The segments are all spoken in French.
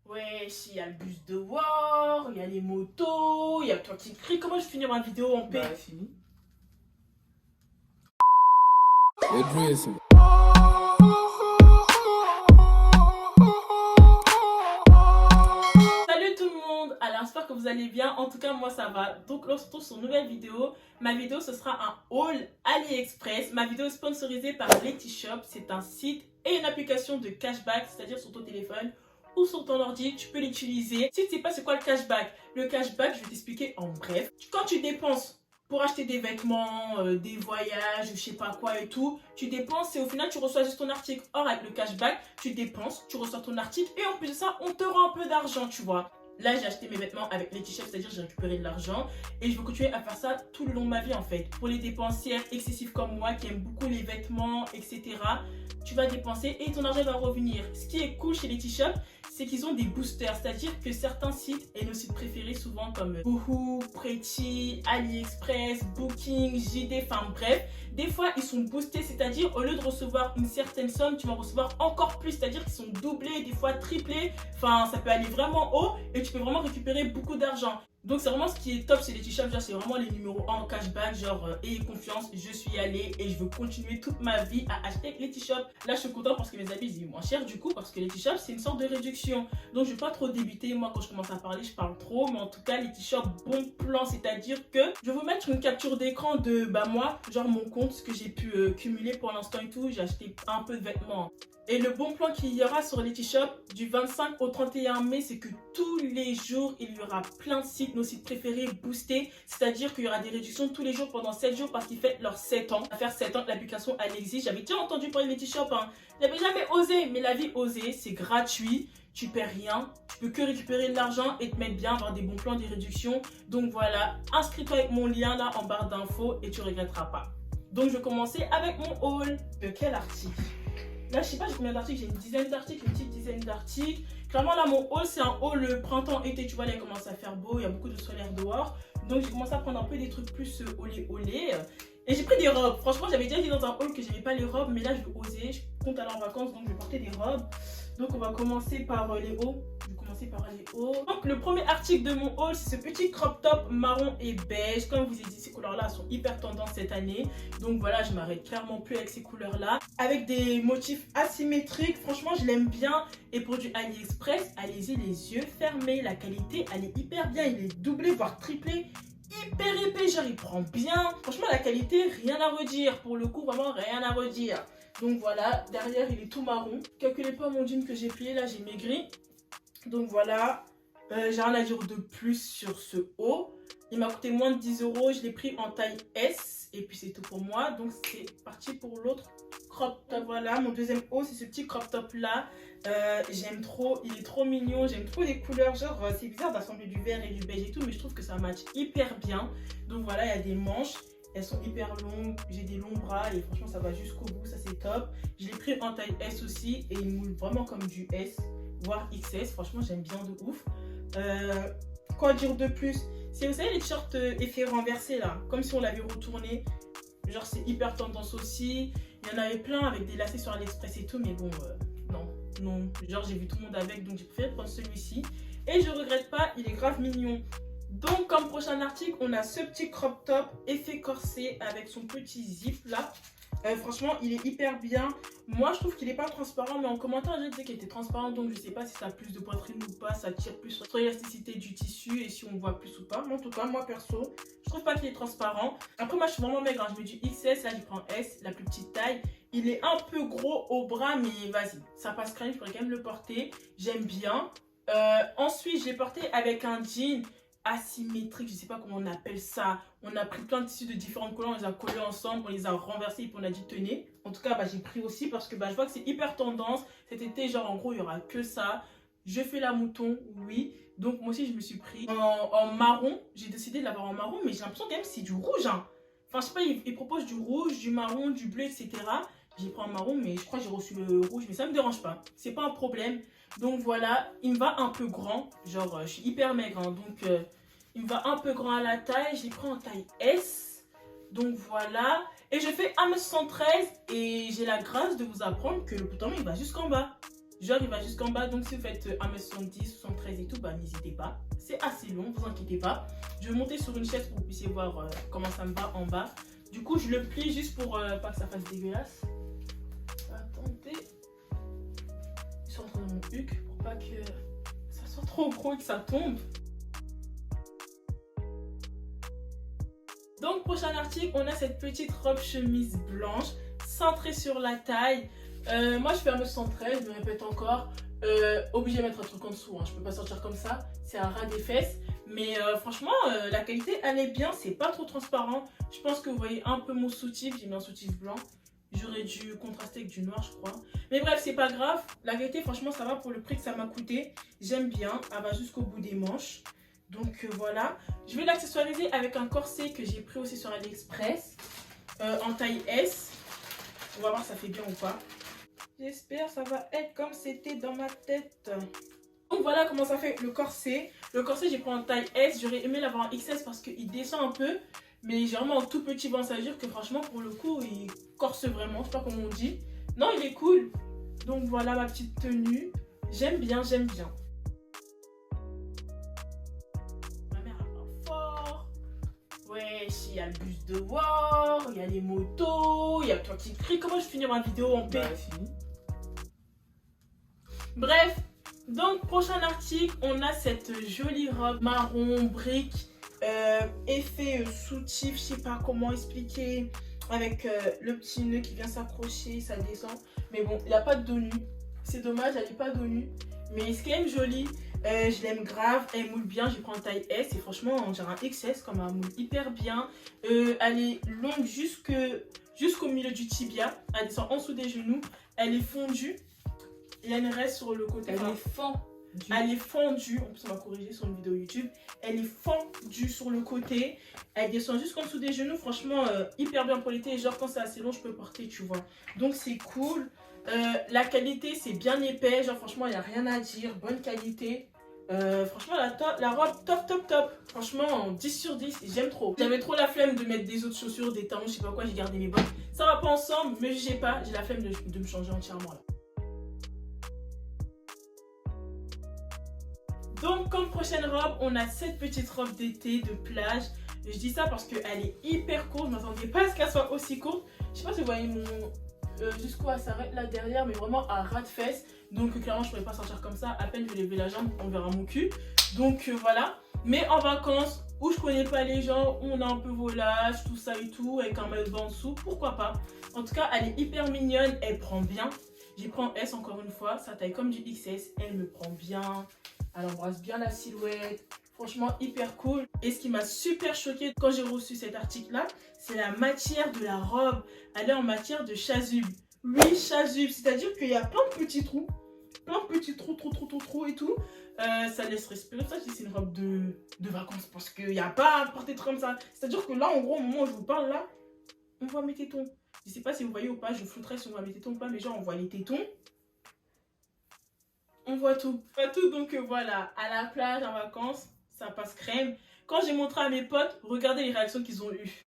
Ouais, il y a le bus de War, il y a les motos, il y a toi qui crie. Comment je finis ma vidéo en paix? Bah, fini. Idrissa. Salut tout le monde. Alors j'espère que vous allez bien. En tout cas moi ça va. Donc là on se retrouve sur une nouvelle vidéo. Ma vidéo ce sera un haul AliExpress. Ma vidéo est sponsorisée par Letishop. C'est un site et une application de cashback, c'est-à-dire sur ton téléphone ou sur ton ordi, tu peux l'utiliser. Si tu ne sais pas c'est quoi le cashback je vais t'expliquer en bref. Quand tu dépenses pour acheter des vêtements, des voyages, je sais pas quoi et tout, tu dépenses et au final tu reçois juste ton article. Or avec le cashback, tu dépenses, tu reçois ton article et en plus de ça, on te rend un peu d'argent, tu vois. Là, j'ai acheté mes vêtements avec Letishop, c'est-à-dire j'ai récupéré de l'argent et je vais continuer à faire ça tout le long de ma vie en fait. Pour les dépensières excessives comme moi qui aiment beaucoup les vêtements, etc., tu vas dépenser et ton argent va revenir. Ce qui est cool chez Letishop, c'est qu'ils ont des boosters, c'est-à-dire que certains sites et nos sites préférés souvent comme Boohoo, Pretty, AliExpress, Booking, JD, enfin bref, des fois ils sont boostés, c'est-à-dire au lieu de recevoir une certaine somme, tu vas recevoir encore plus, c'est-à-dire qu'ils sont doublés, des fois triplés, enfin ça peut aller vraiment haut et tu peux vraiment récupérer beaucoup d'argent. Donc c'est vraiment ce qui est top chez Letishop, genre c'est vraiment les numéros 1 en cashback, genre ayez confiance, je suis allée et je veux continuer toute ma vie à acheter Letishop. Là je suis content parce que mes amis ils sont moins cher du coup parce que Letishop c'est une sorte de réduction. Donc je vais pas trop débiter, moi quand je commence à parler je parle trop, mais en tout cas Letishop bon plan, c'est-à-dire que je vais vous mettre une capture d'écran de moi, genre mon compte, ce que j'ai pu cumuler pour l'instant et tout, j'ai acheté un peu de vêtements. Et le bon plan qu'il y aura sur Letishop du 25 au 31 mai, c'est que tous les jours, il y aura plein de sites, nos sites préférés boostés. C'est-à-dire qu'il y aura des réductions tous les jours pendant 7 jours parce qu'ils fêtent leurs 7 ans. À faire 7 ans, l'application, elle existe. J'avais déjà entendu parler de Letishop, hein. J'avais jamais osé, mais la vie osée, c'est gratuit. Tu perds rien, tu peux que récupérer de l'argent et te mettre bien, avoir des bons plans, des réductions. Donc voilà, inscris-toi avec mon lien là en barre d'infos et tu regretteras pas. Donc je vais commencer avec mon haul. De quel article? Là, je sais pas j'ai combien d'articles, j'ai une dizaine d'articles, une petite dizaine d'articles. Clairement, là, mon haul, c'est un haul printemps-été. Tu vois, là, il commence à faire beau, il y a beaucoup de solaire dehors. Donc, j'ai commencé à prendre un peu des trucs plus olé. Et j'ai pris des robes. Franchement, j'avais déjà dit dans un haul que j'aimais pas les robes, mais là, je vais oser. Je compte aller en vacances, donc je vais porter des robes. Donc, on va commencer par les hauts. Je vais commencer par les hauts. Donc, le premier article de mon haul, c'est ce petit crop top marron et beige. Comme je vous ai dit, ces couleurs-là sont hyper tendances cette année. Donc, voilà, je m'arrête clairement plus avec ces couleurs-là. Avec des motifs asymétriques. Franchement, je l'aime bien. Et pour du AliExpress, allez-y les yeux fermés. La qualité, elle est hyper bien. Il est doublé, voire triplé. Hyper épais, genre il prend bien. Franchement, la qualité, rien à redire. Pour le coup, vraiment rien à redire. Donc voilà, derrière, il est tout marron. Calculez pas mon jean que j'ai plié, là, j'ai maigri. Donc voilà, j'ai rien à dire de plus sur ce haut. Il m'a coûté moins de 10 €. Je l'ai pris en taille S. Et puis c'est tout pour moi. Donc c'est parti pour l'autre crop top. Voilà, mon deuxième haut, c'est ce petit crop top là. J'aime trop, il est trop mignon. J'aime trop les couleurs. Genre, c'est bizarre d'assembler du vert et du beige et tout, mais je trouve que ça match hyper bien. Donc voilà, il y a des manches. Elles sont hyper longues, j'ai des longs bras et franchement ça va jusqu'au bout, ça c'est top. Je l'ai pris en taille S aussi et il moule vraiment comme du S, voire XS. Franchement j'aime bien de ouf. Quoi dire de plus? C'est, vous savez les t-shirts effet renversé là, comme si on l'avait retourné. Genre c'est hyper tendance aussi. Il y en avait plein avec des lacets sur AliExpress et tout, mais bon, non. Genre j'ai vu tout le monde avec, donc j'ai préféré prendre celui-ci. Et je regrette pas, il est grave mignon. Donc comme prochain article, on a ce petit crop top effet corset avec son petit zip là. Franchement, il est hyper bien. Moi, je trouve qu'il n'est pas transparent, mais en commentaire, j'ai dit qu'il était transparent. Donc, je sais pas si ça a plus de poitrine ou pas. Ça tire plus sur l'élasticité du tissu et si on voit plus ou pas. Mais en tout cas, moi, perso, je trouve pas qu'il est transparent. Après, moi, je suis vraiment maigre, hein. Je mets du XS. Là, je prends S, la plus petite taille. Il est un peu gros au bras, mais vas-y. Ça passe crème, je pourrais quand même le porter. J'aime bien. Ensuite, je l'ai porté avec un jean asymétrique, je sais pas comment on appelle ça. On a pris plein de tissus de différentes couleurs, on les a collés ensemble, on les a renversés et puis on a dit tenez. En tout cas, j'ai pris aussi parce que je vois que c'est hyper tendance. Cet été, genre en gros, il y aura que ça. Je fais la mouton, oui. Donc moi aussi, je me suis pris en marron. J'ai décidé de l'avoir en marron, mais j'ai l'impression quand même que c'est du rouge, hein. Enfin, je sais pas, ils proposent du rouge, du marron, du bleu, etc. J'ai pris en marron, mais je crois que j'ai reçu le rouge, mais ça me dérange pas. C'est pas un problème. Donc voilà, il me va un peu grand. Genre, je suis hyper maigre, hein, donc il me va un peu grand à la taille. Je l'ai pris en taille S. Donc voilà. Et je fais 1m73 et j'ai la grâce de vous apprendre que le bouton il va jusqu'en bas. Genre il va jusqu'en bas, donc si vous faites 1m70, 73 et tout, bah n'hésitez pas. C'est assez long, vous inquiétez pas. Je vais monter sur une chaise pour que vous puissiez voir comment ça me va en bas. Du coup je le plie juste pour pas que ça fasse dégueulasse. Attendez. Je suis en train de mon huc pour pas que ça soit trop gros et que ça tombe. Donc prochain article, on a cette petite robe chemise blanche cintrée sur la taille. Moi je fais 1m73, je me répète encore. Obligé de mettre un truc en dessous, hein. Je peux pas sortir comme ça, c'est un ras des fesses. Mais franchement la qualité elle est bien, c'est pas trop transparent. Je pense que vous voyez un peu mon soutif, j'ai mis un soutif blanc. J'aurais dû contraster avec du noir je crois. Mais bref c'est pas grave, la qualité franchement ça va pour le prix que ça m'a coûté. J'aime bien, elle va jusqu'au bout des manches. Donc voilà, je vais l'accessoiriser avec un corset que j'ai pris aussi sur AliExpress en taille S. On va voir si ça fait bien ou pas. J'espère ça va être comme c'était dans ma tête. Donc voilà comment ça fait le corset. Le corset j'ai pris en taille S, j'aurais aimé l'avoir en XS parce qu'il descend un peu. Mais j'ai vraiment un tout petit bon, ça veut dire que franchement pour le coup il corse vraiment, je sais pas comment on dit. Non il est cool. Donc voilà ma petite tenue, j'aime bien, j'aime bien. Ouais, il y a le bus de War, il y a les motos, il y a toi qui crie. Comment je finis ma vidéo en paix? Bref, donc prochain article, on a cette jolie robe marron brique, effet soutif, je sais pas comment expliquer, avec le petit nœud qui vient s'accrocher, ça descend. Mais bon, il n'y a pas de dos nu. C'est dommage, elle n'est pas dos nu. Mais c'est quand même joli. Je l'aime grave, elle moule bien, j'ai pris en taille S et franchement on dirait un XS comme elle moule hyper bien. Elle est longue jusqu'au milieu du tibia, elle descend en dessous des genoux, elle est fondue. Il y a une reste sur le côté. Elle est fendue, en plus on m'a corrigé sur une vidéo YouTube. Elle est fendue sur le côté, elle descend jusqu'en dessous des genoux, franchement hyper bien pour l'été. Genre quand c'est assez long je peux porter tu vois. Donc c'est cool. La qualité c'est bien épais, genre franchement il n'y a rien à dire, bonne qualité. Franchement la robe top. Franchement 10 sur 10, j'aime trop. J'avais trop la flemme de mettre des autres chaussures, des talons, je sais pas quoi, j'ai gardé mes bottes. Ça va pas ensemble, mais je sais pas, j'ai la flemme de me changer entièrement là. Donc comme prochaine robe, on a cette petite robe d'été de plage. Je dis ça parce qu'elle est hyper courte, je m'attendais pas à ce qu'elle soit aussi courte. Je sais pas si vous voyez mon... jusqu'où elle s'arrête là derrière, mais vraiment à ras de fesses. Donc clairement je pourrais pas sortir comme ça, à peine je vais lever la jambe, on verra mon cul. Donc voilà, mais en vacances où je connais pas les gens, où on a un peu volage, tout ça et tout, avec un maillot en dessous, pourquoi pas. En tout cas elle est hyper mignonne, elle prend bien. J'ai pris en S encore une fois, ça taille comme du XS, elle me prend bien, elle embrasse bien la silhouette. Franchement hyper cool. Et ce qui m'a super choqué quand j'ai reçu cet article là, c'est la matière de la robe. Elle est en matière de chasuble. Oui, chasuble, c'est à dire qu'il y a plein de petits trous. Plein de petits trous, trop et tout. Ça laisse respirer. Ça c'est une robe de vacances parce qu'il n'y a pas à porter trop comme ça. C'est à dire que là en gros au moment où je vous parle là, on voit mes tétons. Je sais pas si vous voyez ou pas, je flouterai si on voit mes tétons ou pas, mais genre on voit les tétons. On voit tout. On voit tout, donc voilà, à la plage, en vacances, ça passe crème. Quand j'ai montré à mes potes, regardez les réactions qu'ils ont eues.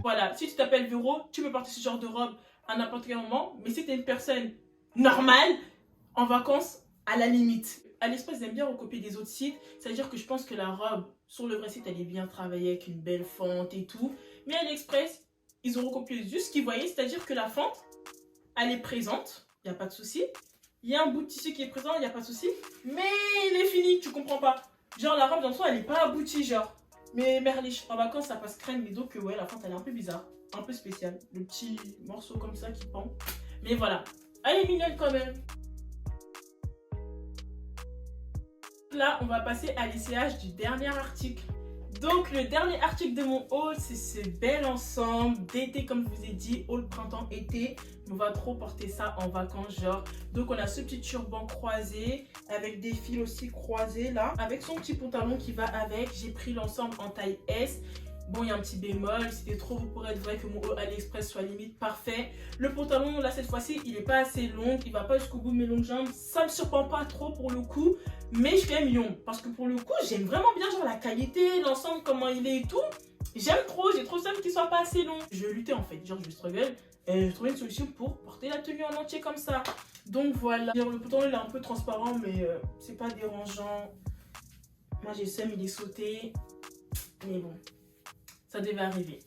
Voilà, si tu t'appelles Véro, tu peux porter ce genre de robe à n'importe quel moment. Mais si tu es une personne normale, en vacances, à la limite. AliExpress aime bien recopier des autres sites, c'est-à-dire que je pense que la robe sur le vrai site elle est bien travaillée avec une belle fente et tout, mais AliExpress ils ont recopié juste ce qu'ils voyaient, c'est-à-dire que la fente elle est présente, il n'y a pas de souci, il y a un bout de tissu qui est présent, il n'y a pas de souci, mais il est fini, tu comprends pas, genre la robe dans le fond elle est pas aboutie genre, mais merliche, en vacances ça passe crème, mais donc ouais la fente elle est un peu bizarre, un peu spéciale, le petit morceau comme ça qui pend, mais voilà, elle est mignonne quand même. Là, on va passer à l'essayage du dernier article. Donc, le dernier article de mon haul, c'est ce bel ensemble d'été, comme je vous ai dit, haul printemps-été. On va trop porter ça en vacances, genre. Donc, on a ce petit turban croisé, avec des fils aussi croisés, là. Avec son petit pantalon qui va avec. J'ai pris l'ensemble en taille S. Bon, il y a un petit bémol, c'était trop pour être vrai que mon haul AliExpress soit limite parfait. Le pantalon, là, cette fois-ci, il est pas assez long, il va pas jusqu'au bout de mes longues jambes. Ça me surprend pas trop pour le coup, mais je suis quand même mignon. Parce que pour le coup, j'aime vraiment bien genre la qualité, l'ensemble, comment il est et tout. J'aime trop, j'ai trop peur qu'il soit pas assez long. Je luttais en fait, genre je struggle. Et je trouvais une solution pour porter la tenue en entier comme ça. Donc voilà. Le pantalon, il est un peu transparent, mais c'est pas dérangeant. Moi, j'ai le seum, il est sauté. Mais bon. Ça devait arriver.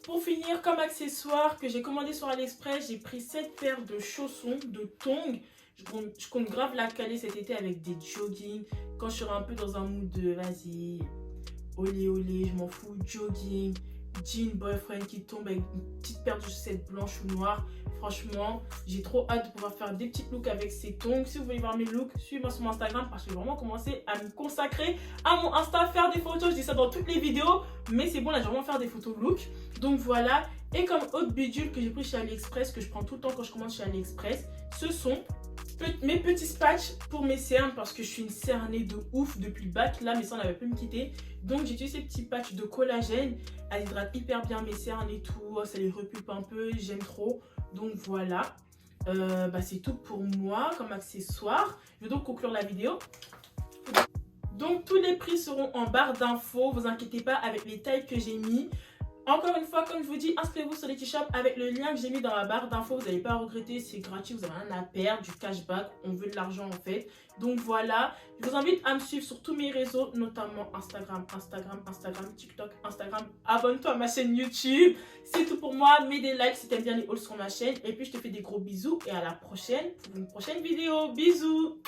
Pour finir, comme accessoire que j'ai commandé sur AliExpress, j'ai pris cette paire de chaussons, de tongs. Je compte grave la caler cet été avec des jogging. Quand je serai un peu dans un mood de vas-y, olé olé, je m'en fous, jogging, jean boyfriend qui tombe avec une petite paire de chaussettes blanches ou noires. Franchement, j'ai trop hâte de pouvoir faire des petits looks avec ces tongs. Si vous voulez voir mes looks, suivez-moi sur mon Instagram parce que j'ai vraiment commencé à me consacrer à mon Insta, faire des photos. Je dis ça dans toutes les vidéos, mais c'est bon, là, je vais vraiment faire des photos look. Donc voilà. Et comme autre bidule que j'ai pris chez AliExpress, que je prends tout le temps quand je commande chez AliExpress, ce sont mes petits patchs pour mes cernes parce que je suis une cernée de ouf depuis le bac. Là, mes cernes n'avaient plus me quitter. Donc, j'ai utilisé ces petits patchs de collagène. Elles hydratent hyper bien mes cernes et tout. Ça les repulpe un peu. J'aime trop. Donc, voilà. C'est tout pour moi comme accessoire. Je vais donc conclure la vidéo. Donc, tous les prix seront en barre d'infos. Vous inquiétez pas avec les tailles que j'ai mis. Encore une fois, comme je vous dis, inscrivez-vous sur Letty Shop avec le lien que j'ai mis dans la barre d'infos. Vous n'allez pas regretter, c'est gratuit, vous n'avez rien à perdre, du cashback, on veut de l'argent en fait. Donc voilà, je vous invite à me suivre sur tous mes réseaux, notamment Instagram, TikTok, Instagram. Abonne-toi à ma chaîne YouTube. C'est tout pour moi, mets des likes si t'aimes bien les hauls sur ma chaîne. Et puis je te fais des gros bisous et à la prochaine pour une prochaine vidéo. Bisous!